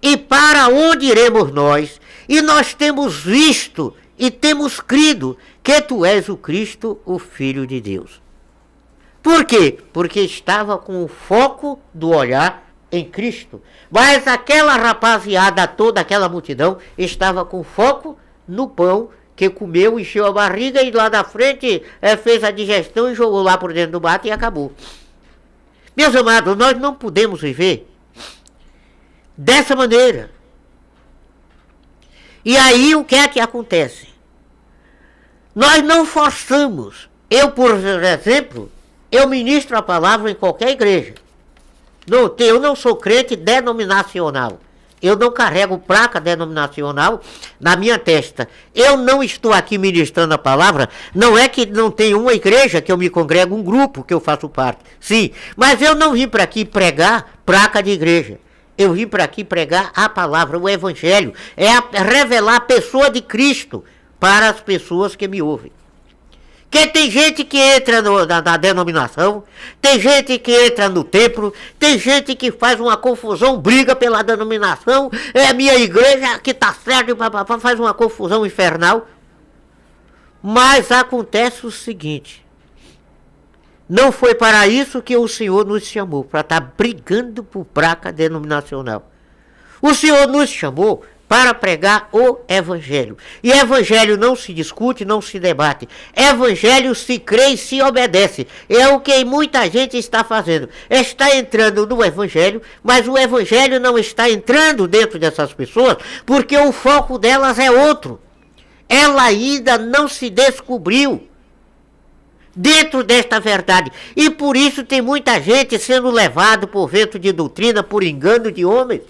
Speaker 2: E para onde iremos nós? E nós temos visto e temos crido que tu és o Cristo, o Filho de Deus. Por quê? Porque estava com o foco do olhar em Cristo. Mas aquela rapaziada toda, aquela multidão, estava com foco no pão que comeu, encheu a barriga e lá na frente fez a digestão e jogou lá por dentro do mato e acabou. Meus amados, nós não podemos viver dessa maneira. E aí o que é que acontece? Nós não forçamos. Eu, por exemplo, eu ministro a palavra em qualquer igreja. Eu não sou crente denominacional. eu não carrego placa denominacional na minha testa. Eu não estou aqui ministrando a palavra, não é que não tem uma igreja que eu me congrego, um grupo que eu faço parte. Sim, mas eu não vim para aqui pregar placa de igreja. Eu vim para aqui pregar a palavra, o evangelho. Revelar a pessoa de Cristo para as pessoas que me ouvem. Porque tem gente que entra na denominação, tem gente que entra no templo, tem gente que faz uma confusão, briga pela denominação, é a minha igreja que está certo, faz uma confusão infernal. Mas acontece o seguinte, não foi para isso que o Senhor nos chamou, para estar brigando por placa denominacional. O Senhor nos chamou para pregar o evangelho. E evangelho não se discute, não se debate. Evangelho se crê e se obedece. É o que muita gente está fazendo. Está entrando no evangelho, mas o evangelho não está entrando dentro dessas pessoas, porque o foco delas é outro. Ela ainda não se descobriu dentro desta verdade. E por isso tem muita gente sendo levado por vento de doutrina, por engano de homens,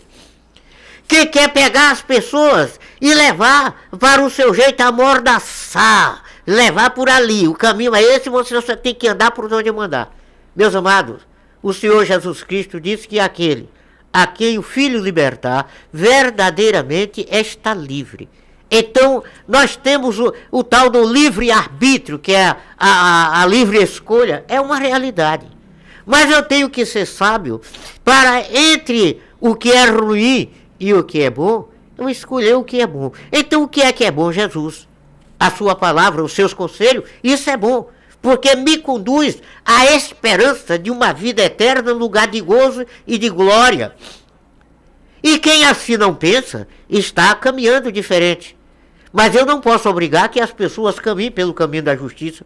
Speaker 2: que quer pegar as pessoas e levar para o seu jeito, amordaçar, levar por ali. O caminho é esse, você só tem que andar por onde mandar. Meus amados, o Senhor Jesus Cristo disse que aquele a quem o Filho libertar, verdadeiramente está livre. Então, nós temos o tal do livre-arbítrio, que é a livre escolha, é uma realidade. Mas eu tenho que ser sábio para, entre o que é ruim e o que é bom, eu escolher o que é bom. Então o que é bom? Jesus, a sua palavra, os seus conselhos, isso é bom, porque me conduz à esperança de uma vida eterna no lugar de gozo e de glória. E quem assim não pensa, está caminhando diferente. Mas eu não posso obrigar que as pessoas caminhem pelo caminho da justiça.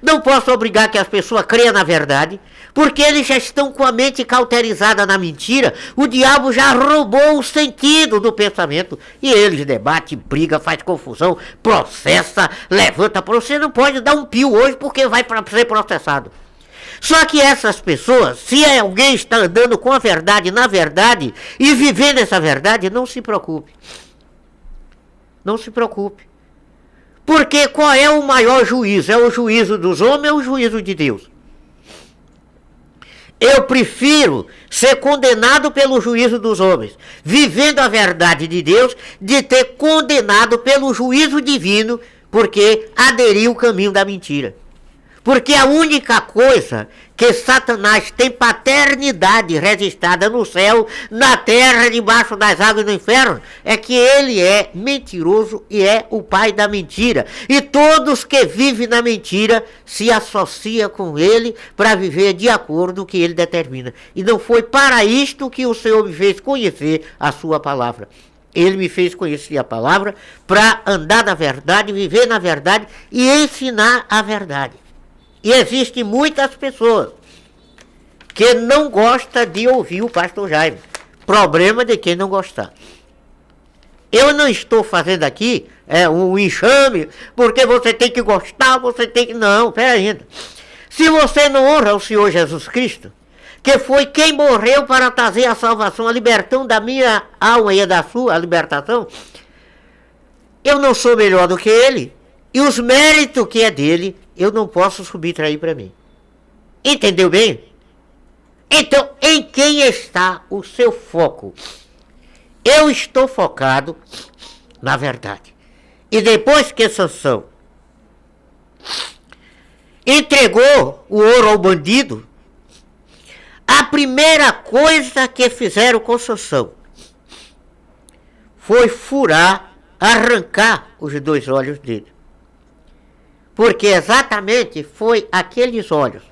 Speaker 2: Não posso obrigar que as pessoas creiam na verdade, porque eles já estão com a mente cauterizada na mentira. O diabo já roubou o sentido do pensamento. E eles debatem, briga, faz confusão, processa, levanta. Você não pode dar um pio hoje porque vai ser processado. Só que essas pessoas, se alguém está andando com a verdade, na verdade, e vivendo essa verdade, não se preocupe. Não se preocupe. Porque qual é o maior juízo? É o juízo dos homens ou o juízo de Deus? Eu prefiro ser condenado pelo juízo dos homens, vivendo a verdade de Deus, de ter condenado pelo juízo divino, porque aderiu o caminho da mentira. Porque a única coisa que Satanás tem paternidade registrada no céu, na terra, debaixo das águas do inferno, é que ele é mentiroso e é o pai da mentira. E todos que vivem na mentira se associam com ele para viver de acordo com o que ele determina. E não foi para isto que o Senhor me fez conhecer a sua palavra. Ele me fez conhecer a palavra para andar na verdade, viver na verdade e ensinar a verdade. E existem muitas pessoas que não gostam de ouvir o pastor Jaime. Problema de quem não gostar. Eu não estou fazendo aqui um enxame, porque você tem que gostar, você tem que... Não, pera ainda. Se você não honra o Senhor Jesus Cristo, que foi quem morreu para trazer a salvação, a libertação da minha alma e da sua, a libertação, eu não sou melhor do que ele. E os méritos que é dele, eu não posso subtrair para mim. Entendeu bem? Então, em quem está o seu foco? Eu estou focado na verdade. E depois que Sansão entregou o ouro ao bandido, a primeira coisa que fizeram com Sansão foi furar, arrancar os 2 olhos dele. Porque exatamente foi aqueles olhos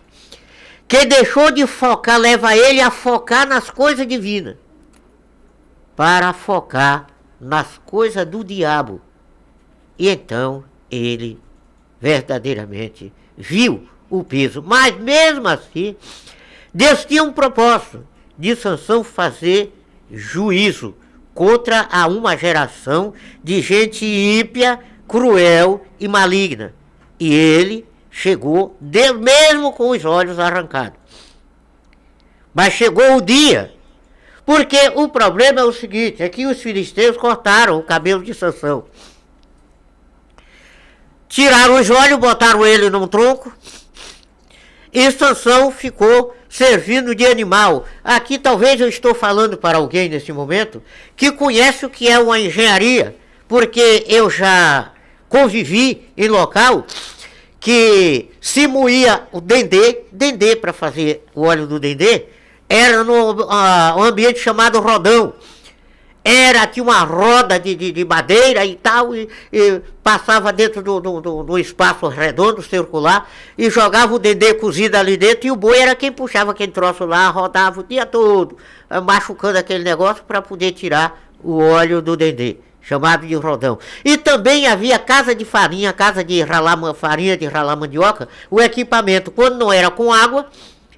Speaker 2: que deixou de focar, leva ele a focar nas coisas divinas, para focar nas coisas do diabo. E então ele verdadeiramente viu o peso. Mas mesmo assim, Deus tinha um propósito de Sansão fazer juízo contra uma geração de gente ímpia, cruel e maligna. E ele chegou, mesmo com os olhos arrancados. Mas chegou o dia, Porque o problema é o seguinte, é que os filisteus cortaram o cabelo de Sansão. Tiraram os olhos, botaram ele num tronco, e Sansão ficou servindo de animal. Aqui talvez eu estou falando para alguém nesse momento que conhece o que é uma engenharia, porque eu já convivi em local que se moía o dendê para fazer o óleo do dendê, era um ambiente chamado rodão. Tinha uma roda de madeira e tal, e passava dentro do espaço redondo, circular, e jogava o dendê cozido ali dentro, e o boi era quem puxava aquele troço lá, rodava o dia todo, machucando aquele negócio para poder tirar o óleo do dendê, chamado de rodão. E também havia casa de farinha, casa de ralar farinha, de ralar mandioca, o equipamento, quando não era com água,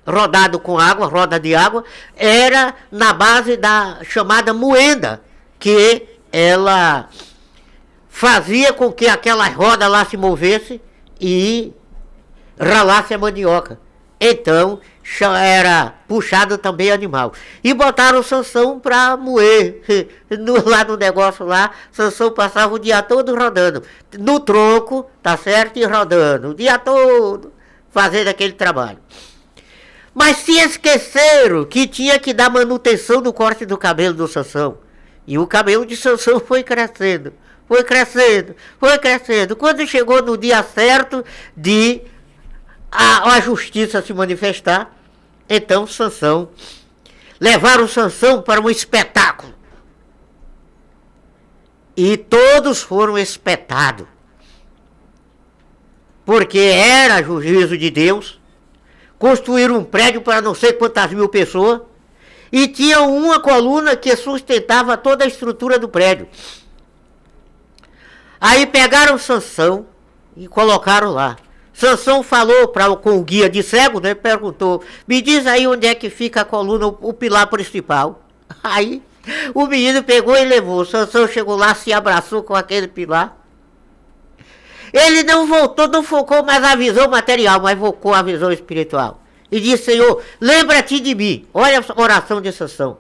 Speaker 2: rodado com água, roda de água, era na base da chamada moenda, que ela fazia com que aquela roda lá se movesse e ralasse a mandioca. Então, era puxado também animal. E botaram Sansão para moer. Lá no negócio lá, Sansão passava o dia todo rodando. No tronco, tá certo? E rodando. O dia todo, fazendo aquele trabalho. Mas se esqueceram que tinha que dar manutenção no corte do cabelo do Sansão. E o cabelo de Sansão foi crescendo, foi crescendo, foi crescendo. Quando chegou no dia certo de a justiça se manifestar, então Sansão, levaram Sansão para um espetáculo. E todos foram espetados. Porque era juízo de Deus. Construíram um prédio para não sei quantas mil pessoas, e tinha uma coluna que sustentava toda a estrutura do prédio. Aí pegaram Sansão e colocaram lá. Sansão falou com o guia de cego, né? Perguntou, me diz aí onde é que fica a coluna, o pilar principal. Aí o menino pegou e levou. Sansão chegou lá, se abraçou com aquele pilar. Ele não voltou, não focou mais a visão material, mas focou a visão espiritual. E disse, Senhor, lembra-te de mim. Olha a oração de Sansão.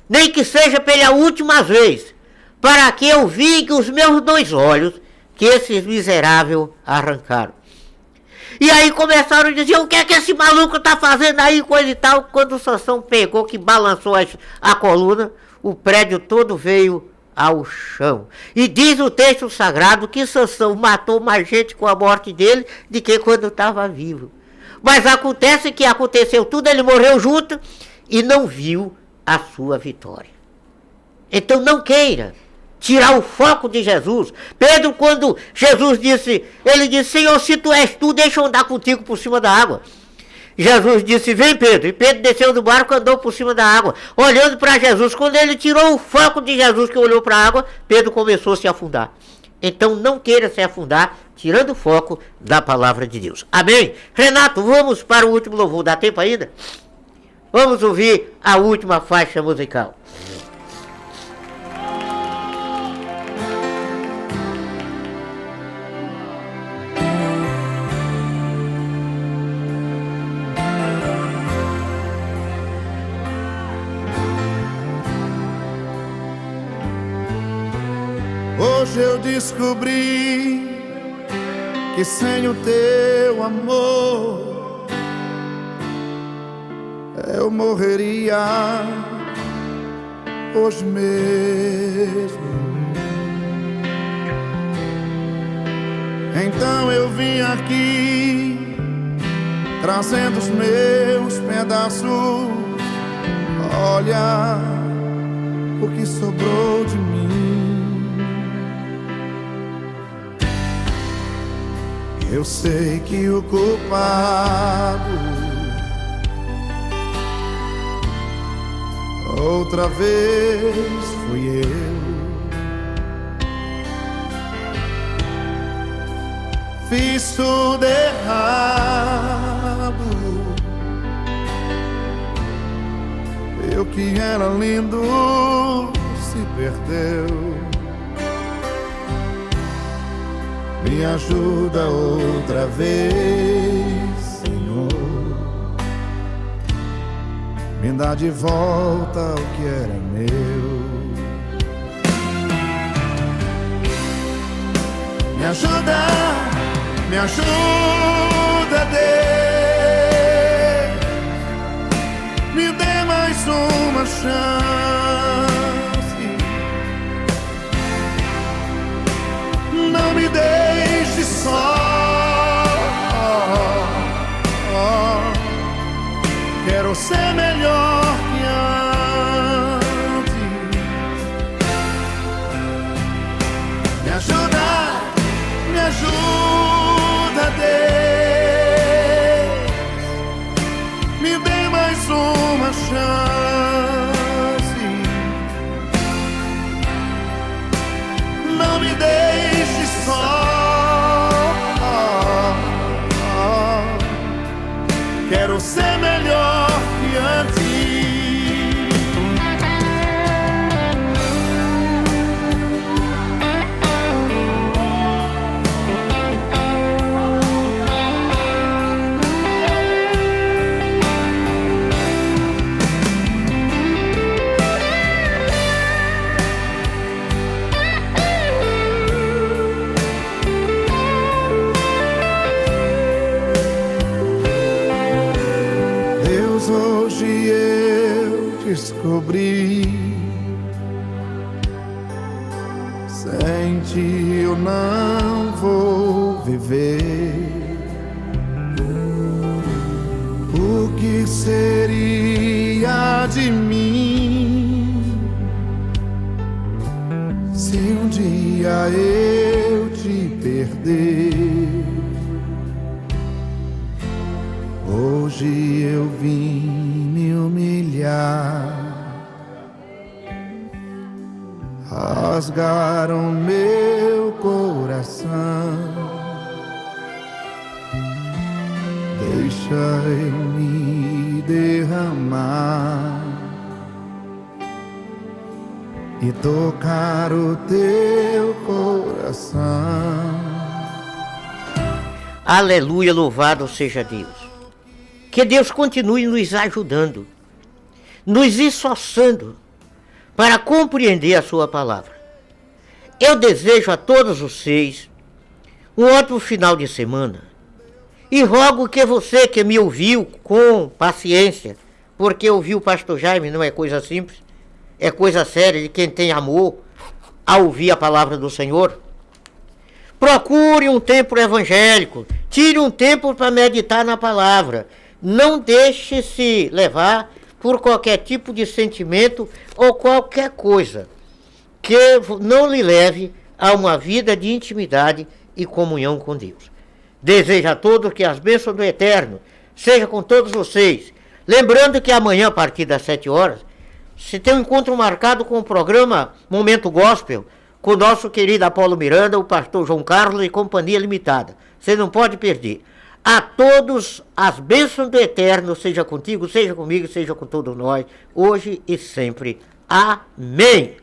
Speaker 2: Nem que seja pela última vez, para que eu vingue os meus 2 olhos, que esses miseráveis arrancaram. E aí começaram a dizer, o que é que esse maluco está fazendo aí, coisa e tal. Quando Sansão pegou, que balançou a coluna, o prédio todo veio ao chão. E diz o texto sagrado que Sansão matou mais gente com a morte dele do que quando estava vivo. Mas acontece que aconteceu tudo, ele morreu junto e não viu a sua vitória. Então não queira tirar o foco de Jesus. Pedro, quando Jesus disse, ele disse, Senhor, se tu és tu, deixa eu andar contigo por cima da água. Jesus disse, vem Pedro. E Pedro desceu do barco e andou por cima da água, olhando para Jesus. Quando ele tirou o foco de Jesus, que olhou para a água, Pedro começou a se afundar. Então não queira se afundar, tirando o foco da palavra de Deus. Amém? Renato, vamos para o último louvor. Dá tempo ainda? Vamos ouvir a última faixa musical.
Speaker 8: Hoje eu descobri que sem o teu amor eu morreria hoje mesmo. Então eu vim aqui trazendo os meus pedaços. Olha o que sobrou de mim. Eu sei que o culpado outra vez fui eu. Fiz tudo errado. Eu que era lindo se perdeu. Me ajuda outra vez, Senhor. me dá de volta o que era meu. Me ajuda, Deus, me dê mais uma chance. Não me deixe só. Quero ser melhor que antes. Me ajuda, Deus, me dê mais uma chance. Não me deixe só. Quero ser melhor que antes. Hoje eu descobri, sem ti eu não vou viver. O que seria de mim se um dia eu te perder? Hoje eu vim me humilhar, rasgaram meu coração. Deixa eu me derramar e tocar o teu coração.
Speaker 2: Aleluia, louvado seja Deus. Que Deus continue nos ajudando, nos esforçando para compreender a sua palavra. Eu desejo a todos vocês um ótimo final de semana e rogo que você que me ouviu com paciência, porque ouvir o pastor Jaime não é coisa simples, é coisa séria de quem tem amor a ouvir a palavra do Senhor. Procure um tempo evangélico, tire um tempo para meditar na palavra. Não deixe-se levar por qualquer tipo de sentimento ou qualquer coisa que não lhe leve a uma vida de intimidade e comunhão com Deus. Desejo a todos que as bênçãos do Eterno sejam com todos vocês. Lembrando que amanhã, a partir das 7 horas, se tem um encontro marcado com o programa Momento Gospel, com o nosso querido Apolo Miranda, o pastor João Carlos e Companhia Limitada. Você não pode perder. A todos as bênçãos do Eterno, seja contigo, seja comigo, seja com todos nós, hoje e sempre. Amém.